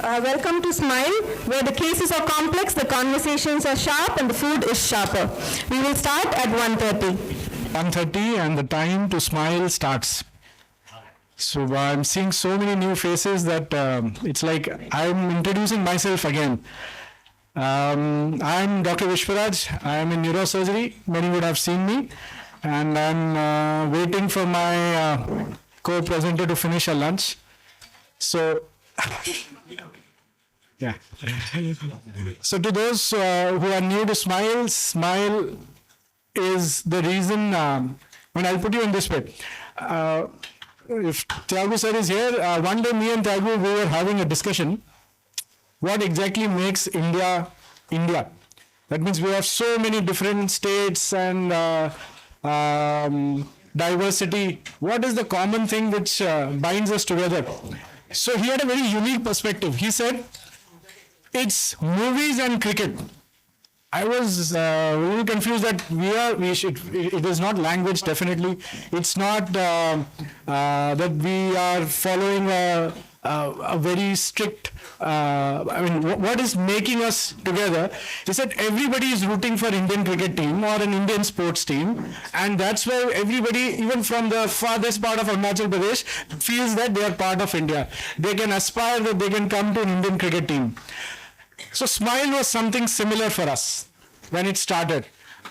Welcome to Smile, where the cases are complex, the conversations are sharp, and the food is sharper. We will start at 1:30. 1:30 and the time to smile starts. So I'm seeing so many new faces that it's like I'm introducing myself again. I'm Dr. Vishwaraj. I am in neurosurgery. Many would have seen me. And I'm waiting for my co-presenter to finish her lunch. So, yeah. So to those who are new to Smile, Smile is the reason, I'll put you in this way. If Tyagu sir is here, one day me and Tyagu, we were having a discussion. What exactly makes India, India? That means we have so many different states and diversity. What is the common thing which binds us together? So he had a very unique perspective. He said, it's movies and cricket. I was really confused that it is not language, definitely. It's not that we are following a very strict, what is making us together? He said everybody is rooting for Indian cricket team or an Indian sports team, and that's why everybody, even from the farthest part of Arunachal Pradesh, feels that they are part of India. They can aspire that they can come to an Indian cricket team. So Smile was something similar for us when it started.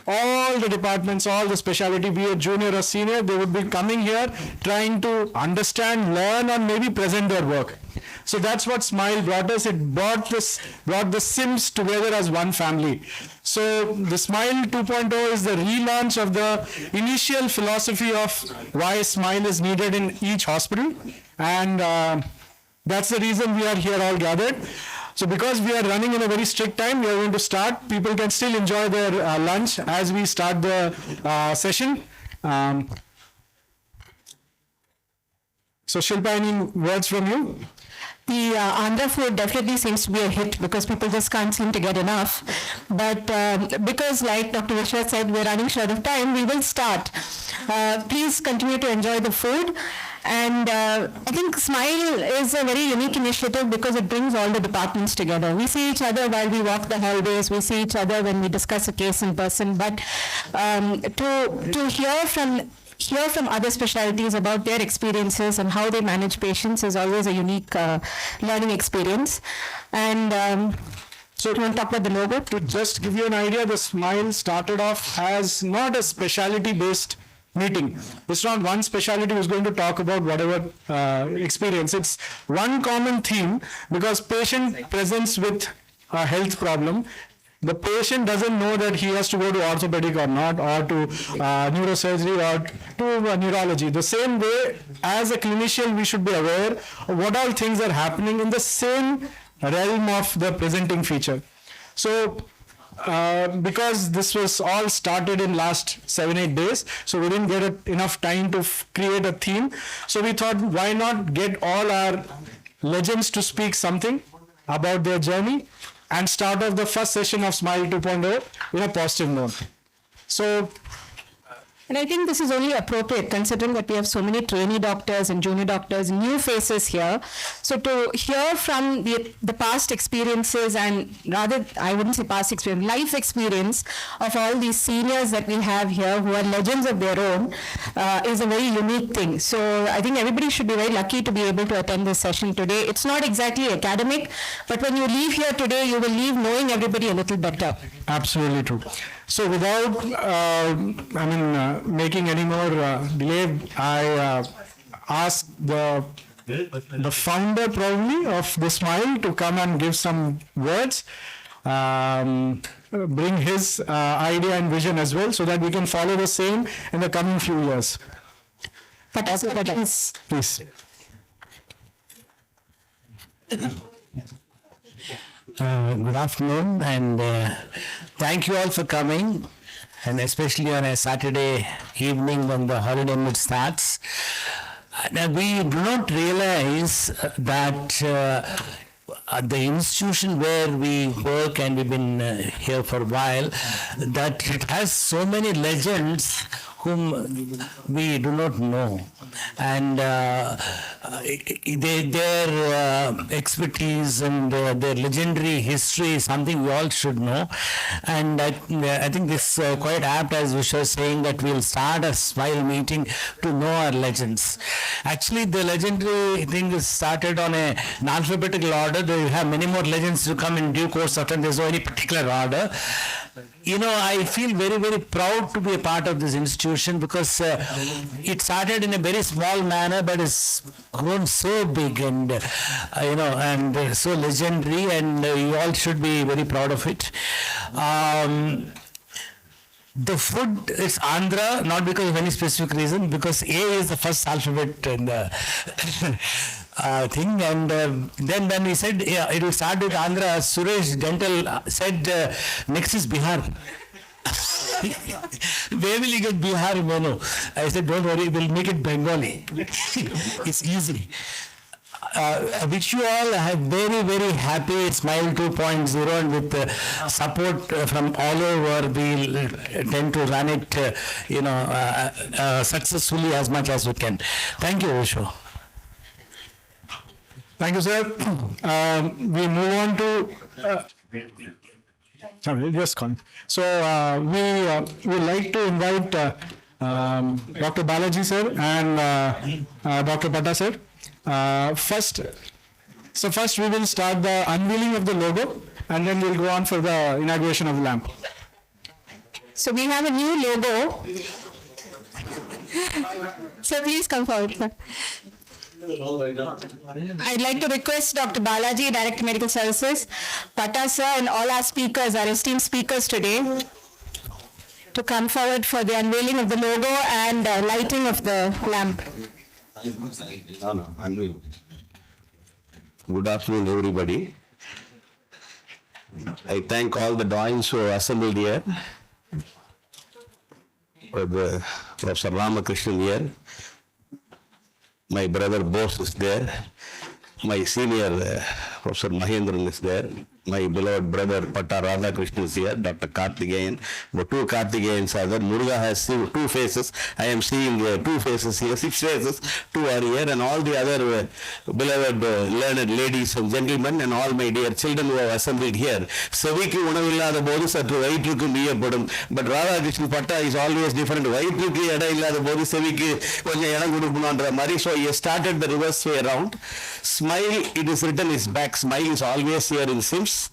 All the departments, all the specialty, be it junior or senior, they would be coming here trying to understand, learn, or maybe present their work. So that's what Smile brought us. It brought the SIMS together as one family. So the Smile 2.0 is the relaunch of the initial philosophy of why Smile is needed in each hospital. And that's the reason we are here all gathered. So because we are running in a very strict time, we are going to start. People can still enjoy their lunch as we start the session. So Shilpa, any words from you? The Andhra food definitely seems to be a hit because people just can't seem to get enough. But because, like Dr. Vishwa said, we're running short of time, we will start. Please continue to enjoy the food. And I think Smile is a very unique initiative because it brings all the departments together. We see each other while we walk the hallways. We see each other when we discuss a case in person. But to hear from other specialties about their experiences and how they manage patients is always a unique learning experience. And so, do you want to talk about the logo? To just give you an idea, the Smile started off as not a specialty-based meeting. It's not one specialty who's going to talk about whatever experience. It's one common theme because patient presents with a health problem. The patient doesn't know that he has to go to orthopedic or not, or to neurosurgery or to neurology. The same way, as a clinician, we should be aware of what all things are happening in the same realm of the presenting feature. So, because this was all started in last 7-8 days, so we didn't get enough time to create a theme. So we thought, why not get all our legends to speak something about their journey and start off the first session of Smile 2.0 in a positive note. So, and I think this is only appropriate considering that we have so many trainee doctors and junior doctors, new faces here. So to hear from the past experiences, and rather, I wouldn't say past experience, life experience of all these seniors that we have here who are legends of their own is a very unique thing. So I think everybody should be very lucky to be able to attend this session today. It's not exactly academic, but when you leave here today, you will leave knowing everybody a little better. Absolutely true. So without, making any more delay, I ask the founder probably of the Smile to come and give some words, bring his idea and vision as well, so that we can follow the same in the coming few years. Please. Good afternoon, and thank you all for coming, and especially on a Saturday evening when the holiday mood starts. Now, we do not realize that at the institution where we work, and we've been here for a while, that it has so many legends whom we do not know. And their expertise and their legendary history is something we all should know. And I think this quite apt, as Visha was saying, that we'll start a smile meeting to know our legends. Actually, the legendary thing is started on an alphabetical order. They have many more legends to come in due course after there's no any particular order. You know, I feel very, very proud to be a part of this institution because it started in a very small manner, but it's grown so big and, and so legendary, and you all should be very proud of it. The food is Andhra, not because of any specific reason, because A is the first alphabet in the thing. And then when we said it will start with Andhra, Suresh Dental said next is Bihar. Where will you get Bihar menu? I said, don't worry, we'll make it Bengali. It's easy. I wish you all a very, very happy Smile 2.0, and with support from all over, we'll tend to run it, successfully as much as we can. Thank you, Vishu. Thank you, sir. We move on to. Sorry, just gone. So we would like to invite Dr. Balaji sir and Dr. Patta sir. First we will start the unveiling of the logo, and then we'll go on for the inauguration of the lamp. So we have a new logo. So please come forward, sir. I'd like to request Dr. Balaji, Director Medical Services, Patta sir, and all our speakers, our esteemed speakers today, to come forward for the unveiling of the logo and lighting of the lamp. Good afternoon, everybody. I thank all the doyens who are assembled here. Professor Ramakrishnan here. My brother Bose is there. My senior Professor Mahendran is there. My beloved brother Patta Radhakrishnan is here. Dr. Karthikeyan. The two Karthikeyans are there. Muruga has two faces. I am seeing two faces here, 6 faces. 2 are here, and all the other beloved learned ladies and gentlemen, and all my dear children who have assembled here. Sevikku unavillada bodu sattu vaitrukku miyappadum. But Radhakrishnan Patta is always different. Vaitrukku eda illada bodu sevikku konja edam kudukanundra mari. So he has started the reverse way around. Smile, it is written, is back. Smile is always here in SIMS.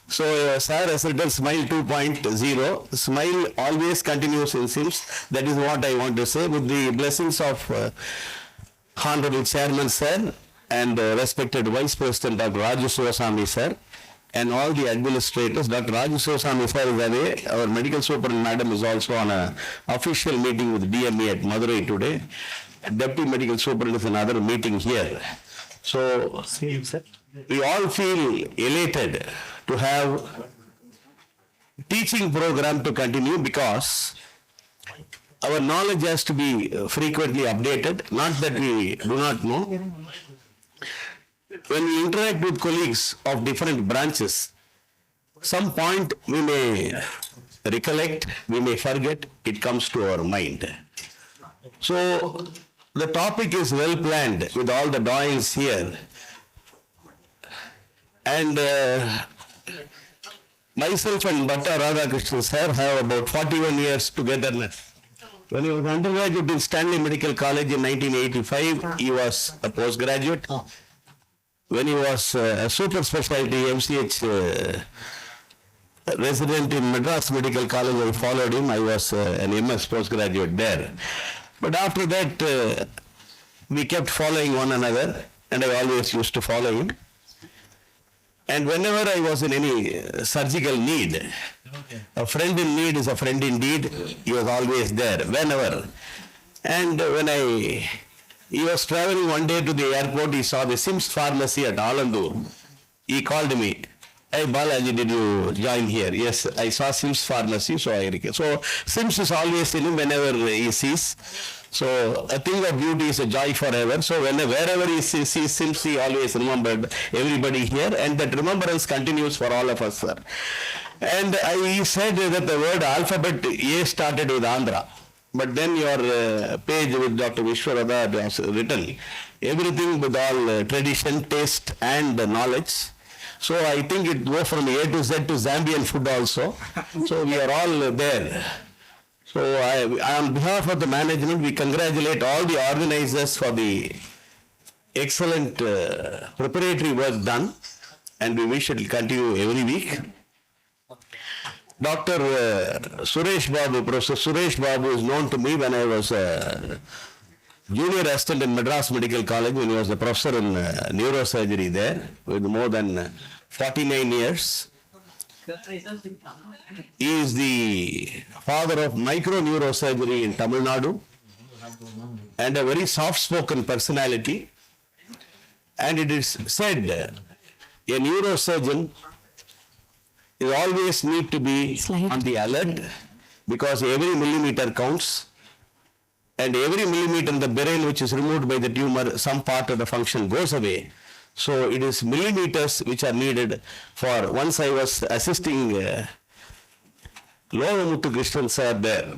So, sir has written Smile 2.0. Smile always continues in SIMS. That is what I want to say. With the blessings of Honorable Chairman, sir, and respected Vice President Dr. Raju Sivasamy, sir, and all the administrators. Dr. Raju Sivasamy, sir, is away. Our medical superintendent, madam, is also on an official meeting with DME at Madurai today. Deputy medical superintendent is another meeting here. So, we all feel elated to have teaching program to continue, because our knowledge has to be frequently updated, not that we do not know. When we interact with colleagues of different branches, some point we may recollect, we may forget, it comes to our mind. So, the topic is well planned with all the doyens here. And myself and Dr. Radhakrishnan sir have about 41 years togetherness. When he was undergraduate in Stanley Medical College in 1985, he was a postgraduate. When he was a super specialty MCH resident in Madras Medical College, I followed him. I was an MS postgraduate there. But after that, we kept following one another, and I always used to follow him. And whenever I was in any surgical need, a friend in need is a friend indeed. He was always there, whenever. And when he was traveling one day to the airport, he saw the SIMS pharmacy at Alandur. He called me. Hey Balaji, did you join here? Yes, I saw SIMS pharmacy, so So SIMS is always in him whenever he sees. So a thing of beauty is a joy forever. So wherever he sees SIMS, he always remembered everybody here, and that remembrance continues for all of us, sir. And he said that the word alphabet A started with Andhra. but then your page with Dr. Vishwarada was written, everything with all tradition, taste and knowledge. So I think it goes from A to Z to Zambian food also. So we are all there. So on behalf of the management, we congratulate all the organizers for the excellent preparatory work done, and we wish it will continue every week. Dr. Suresh Babu, Professor Suresh Babu is known to me when I was a junior assistant in Madras Medical College, when he was a professor in neurosurgery there with more than 49 years. He is the father of micro-neurosurgery in Tamil Nadu and a very soft-spoken personality. And it is said a neurosurgeon is always need to be on the alert because every millimeter counts, and every millimeter in the brain which is removed by the tumor, some part of the function goes away. So it is millimeters which are needed for. Once I was assisting Lovamuthu Krishnan sir there,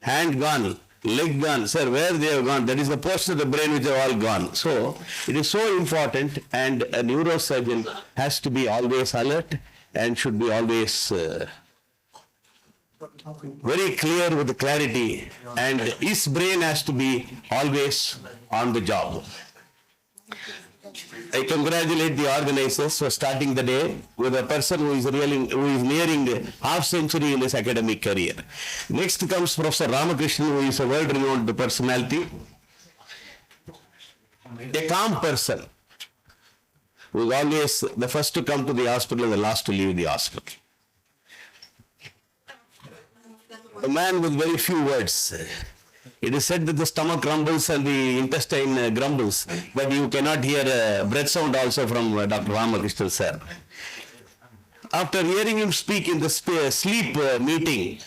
hand gone, leg gone, sir, where they have gone, that is the portion of the brain which are all gone. So it is so important, and a neurosurgeon has to be always alert and should be always very clear with the clarity, and his brain has to be always on the job. I congratulate the organizers for starting the day with a person who is nearing half century in his academic career. Next comes Professor Ramakrishnan, who is a world-renowned personality, a calm person, who is always the first to come to the hospital and the last to leave the hospital. A man with very few words. It is said that the stomach rumbles and the intestine grumbles, but you cannot hear a breath sound also from Dr. Ramakrishnan sir. After hearing him speak in the sleep meeting,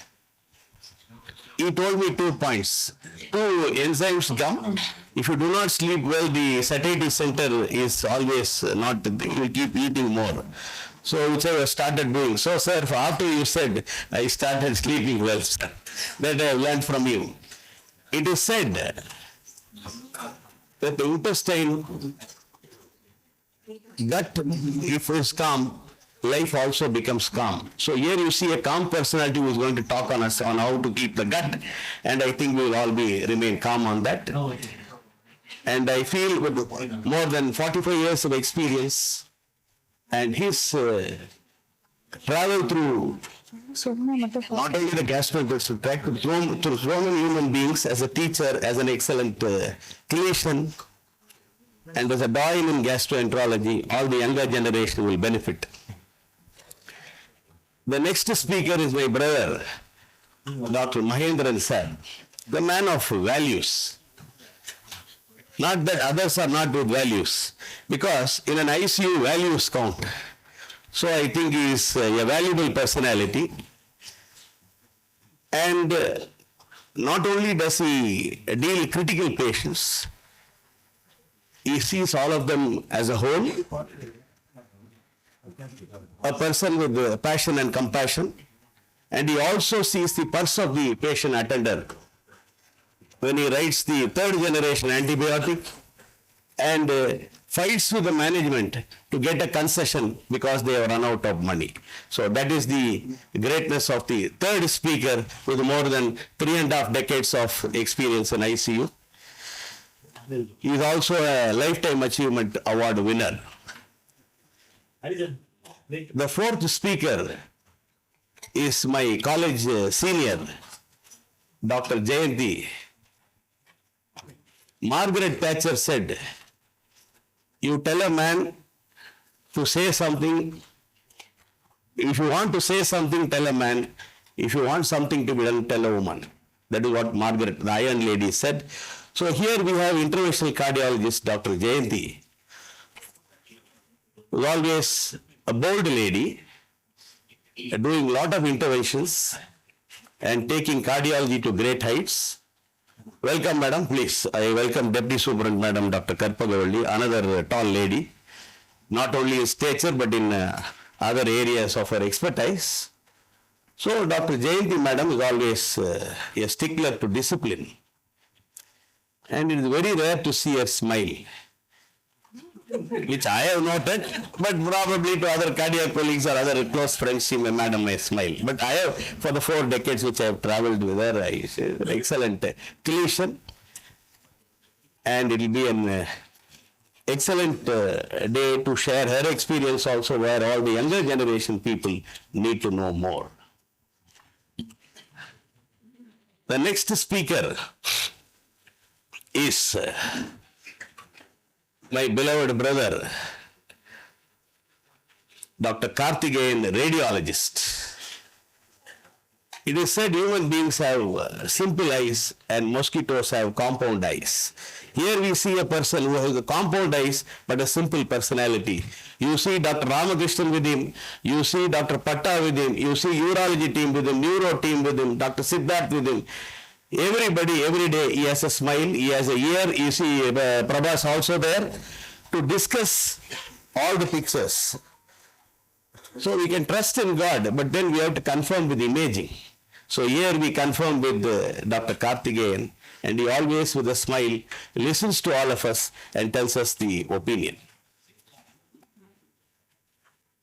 he told me 2 points. 2 enzymes come. If you do not sleep well, the satiety center is always not, you will keep eating more. So which I started doing. So sir, after you said, I started sleeping well, sir. That I have learned from you. It is said that the intestine, gut, if it is calm, life also becomes calm. So here you see a calm personality who is going to talk on us on how to keep the gut, and I think we will all remain calm on that. And I feel with more than 45 years of experience and his travel through not only the gastrointestinal tract, but through so many human beings, as a teacher, as an excellent clinician, and as a doyen in gastroenterology, all the younger generation will benefit. The next speaker is my brother, Dr. Mahendran sir, the man of values. Not that others are not with values, because in an ICU values count. So I think he is a valuable personality. And not only does he deal with critical patients, he sees all of them as a whole, a person with passion and compassion, and he also sees the pulse of the patient attender when he writes the 3rd generation antibiotic and fights with the management to get a concession because they have run out of money. So that is the greatness of the third speaker with more than 3.5 decades of experience in ICU. He is also a Lifetime Achievement Award winner. The fourth speaker is my college senior, Dr. Jayanti. Margaret Thatcher said, you tell a man to say something. If you want to say something, tell a man. If you want something to be done, tell a woman. That is what Margaret, the Iron Lady, said. So here we have interventional cardiologist Dr. Jayanti, who is always a bold lady, doing a lot of interventions and taking cardiology to great heights. Welcome, madam, please. I welcome Deputy Superintendent, Madam Dr. Karpagavalli, another tall lady, not only in stature but in other areas of her expertise. So Dr. Jayanti madam is always a stickler to discipline. And it is very rare to see her smile, which I have noted, but probably to other cardiac colleagues or other close friends, madam may smile. But I have, for the 4 decades which I have traveled with her, I say, excellent clinician, and it will be an excellent day to share her experience also, where all the younger generation people need to know more. The next speaker is my beloved brother, Dr. Karthikeyan, radiologist. It is said human beings have simple eyes and mosquitoes have compound eyes. Here we see a person who has a compound eyes but a simple personality. You see Dr. Ramakrishnan with him, you see Dr. Patta with him, you see urology team with him, neuro team with him, Dr. Siddharth with him. Everybody, every day, he has a smile, he has a ear. You see Prabhas also there to discuss all the pictures. So we can trust in God, but then we have to confirm with imaging. So here we confirm with Dr. Karthikeyan, and he always with a smile listens to all of us and tells us the opinion.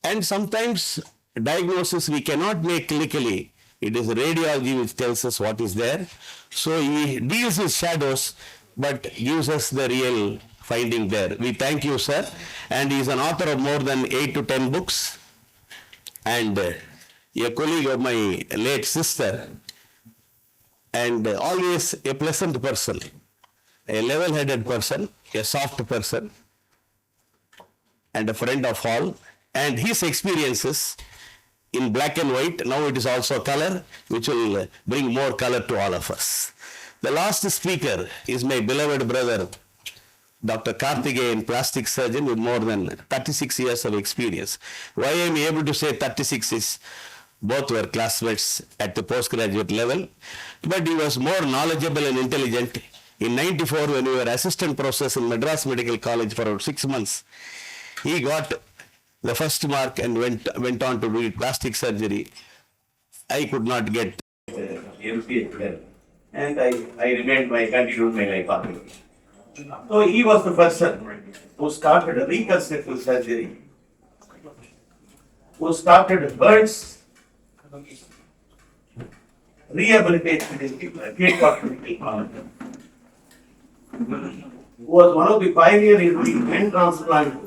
And sometimes diagnosis we cannot make clinically. It is radiology which tells us what is there. So he deals with shadows, but gives us the real finding there. We thank you, sir. And he is an author of more than 8 to 10 books. And a colleague of my late sister. And always a pleasant person, a level-headed person, a soft person, and a friend of all. And his experiences in black and white, now it is also color, which will bring more color to all of us. The last speaker is my beloved brother, Dr. Karthikeyan, plastic surgeon with more than 36 years of experience. Why I am able to say 36 is both were classmates at the postgraduate level, but he was more knowledgeable and intelligent. In 94, when we were assistant professors in Madras Medical College for about 6 months, he got the first mark and went on to do plastic surgery. I could not get MPH well, and I remained continued my life after. So he was the person who started a reconstructive surgery, who started burns, rehabilitation in acute hospital, who was one of the pioneers in the hand transplant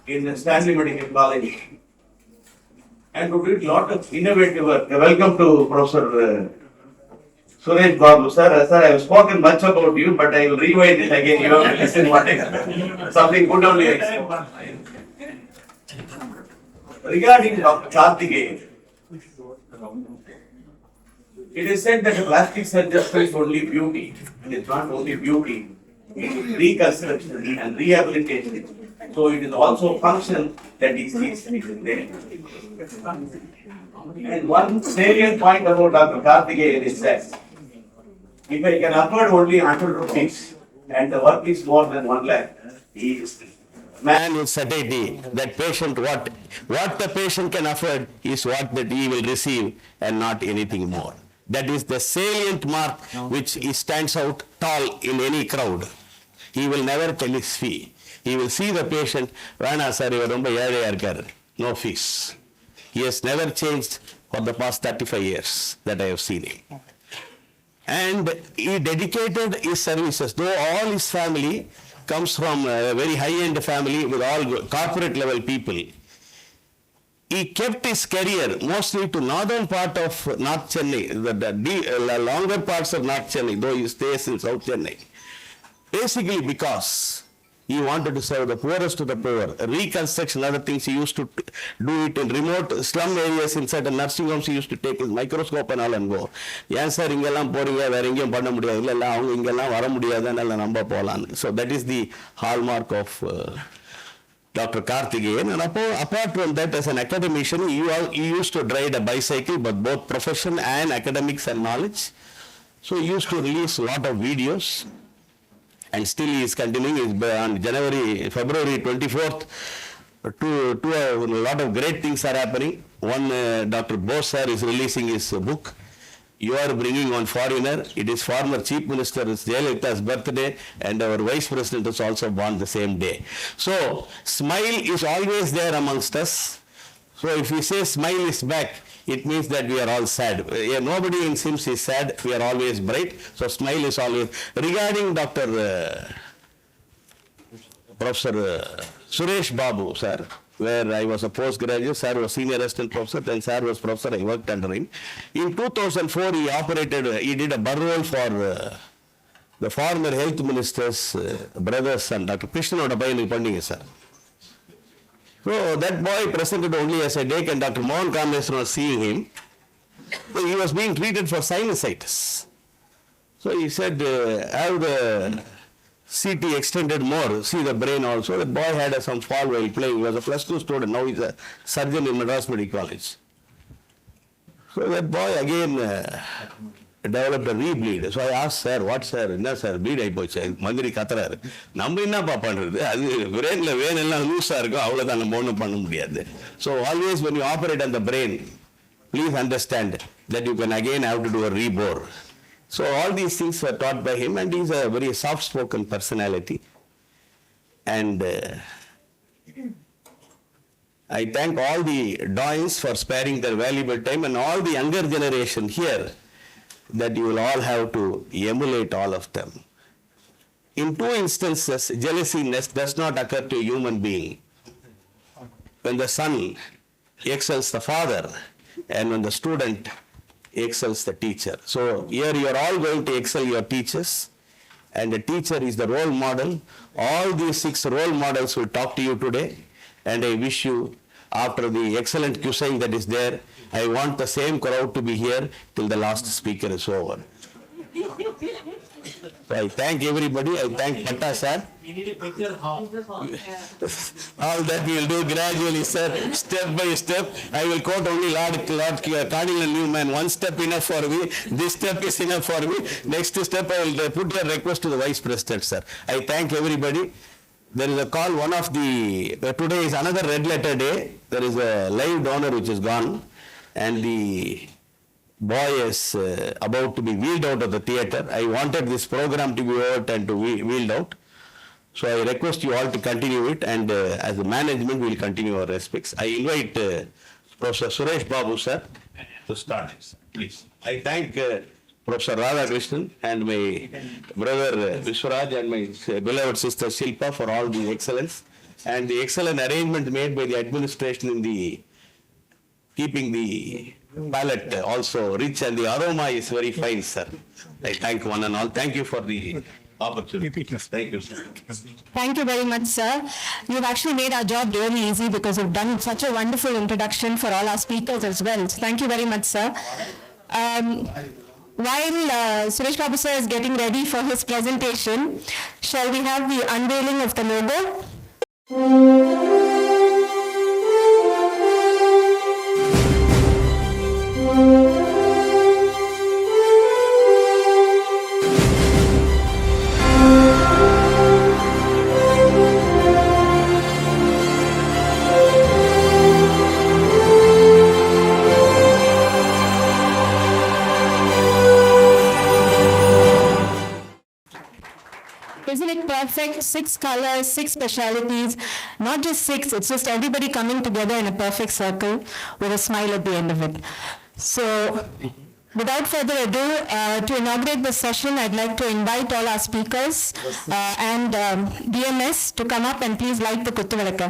in Stanley Medical College, and who did a lot of innovative work. Welcome to Professor Suresh Babu, sir. Sir, I have spoken much about you, but I will rewind it again. You have to listen what I something good only I spoke. Regarding Dr. Karthikeyan, it is said that plastic surgery is only beauty. It is not only beauty. It is reconstruction and rehabilitation. So it is also function that is there. And one salient point about Dr. Karthikeyan is that if I can afford only 100 rupees and the work is more than 1 lakh, he is man with certainty that patient what the patient can afford is what that he will receive and not anything more. That is the salient mark which he stands out tall in any crowd. He will never tell his fee. He will see the patient, Vana sir, you are no fees. He has never changed for the past 35 years that I have seen him. And he dedicated his services, though all his family comes from a very high-end family with all corporate level people. He kept his career mostly to northern part of North Chennai, the longer parts of North Chennai, though he stays in South Chennai. Basically because he wanted to serve the poorest to the poor. Reconstruction, other things, he used to do it in remote slum areas in certain nursing homes. He used to take his microscope and all and go. Yes, sir, so that is the hallmark of Dr. Karthikeyan. And apart from that, as an academician, he used to ride a bicycle, but both profession and academics and knowledge. So he used to release a lot of videos. And still he is continuing. On February 24th, a lot of great things are happening. one Dr. Bose sir is releasing his book. You are bringing one foreigner. It is former Chief Minister Jayalalitha's birthday, and our Vice President is also born the same day. So, smile is always there amongst us. So, if we say smile is back, it means that we are all sad. Nobody in SIMS is sad. We are always bright. So, smile is always. Regarding Professor Suresh Babu, sir, where I was a postgraduate, sir was senior assistant professor, then sir was professor, I worked under him. In 2004, he did a burial for the former health minister's brother's son, Dr. Krishna Vadapalani, sir. So that boy presented only as a deck, and Dr. Mohan Kameswaran was seeing him. So he was being treated for sinusitis. So he said, have the CT extended more, see the brain also. The boy had some fall while playing. He was a +2 student. Now he's a surgeon in Madras Medical College. So that boy again developed a rebleed. So I asked, sir, what sir? Enna sir, bleed ஆயிப்போச்சு. மந்திரி கத்துறாரு. நம்ம என்னப்பா பண்றது? அது brainல வேனெல்லாம் லூஸா இருக்கும். அவ்வளவுதான் நம்ம ஒண்ணும் பண்ண முடியாது. So always when you operate on the brain, please understand that you can again have to do a rebore. So all these things were taught by him, and he's a very soft-spoken personality. And I thank all the Doyens for sparing their valuable time, and all the younger generation here, that you will all have to emulate all of them. In two instances, jealousy does not occur to a human being. When the son excels the father, and when the student excels the teacher. So here you are all going to excel your teachers, and the teacher is the role model. All these 6 role models will talk to you today, and I wish you, after the excellent cuisine that is there, I want the same crowd to be here till the last speaker is over. So I thank everybody. I thank Patta sir. All that we will do gradually, sir, step by step. I will quote only Lord Cardinal Newman. One step enough for me. This step is enough for me. Next step I will put a request to the Vice President, sir. I thank everybody. There is a call. One of the today is another red letter day. There is a live donor which is gone, and the boy is about to be wheeled out of the theatre. I wanted this program to be over and to be wheeled out. So I request you all to continue it, and as the management we will continue our respects. I invite Professor Suresh Babu sir to start, please. I thank Professor Radhakrishnan and my brother Vishwaraj and my beloved sister Shilpa for all the excellence and the excellent arrangement made by the administration in the keeping the palate also rich, and the aroma is very fine, sir. I thank one and all. Thank you for the opportunity. Thank you, sir. Thank you very much, sir. You've actually made our job really easy because you've done such a wonderful introduction for all our speakers as well. So thank you very much, sir. While Suresh Babu sir is getting ready for his presentation, shall we have the unveiling of the logo? Isn't it perfect? 6 colors, 6 specialities, not just 6, it's just everybody coming together in a perfect circle with a smile at the end of it. So, without further ado, to inaugurate this session, I'd like to invite all our speakers and DMS to come up and please light the Kuttu Vilakku.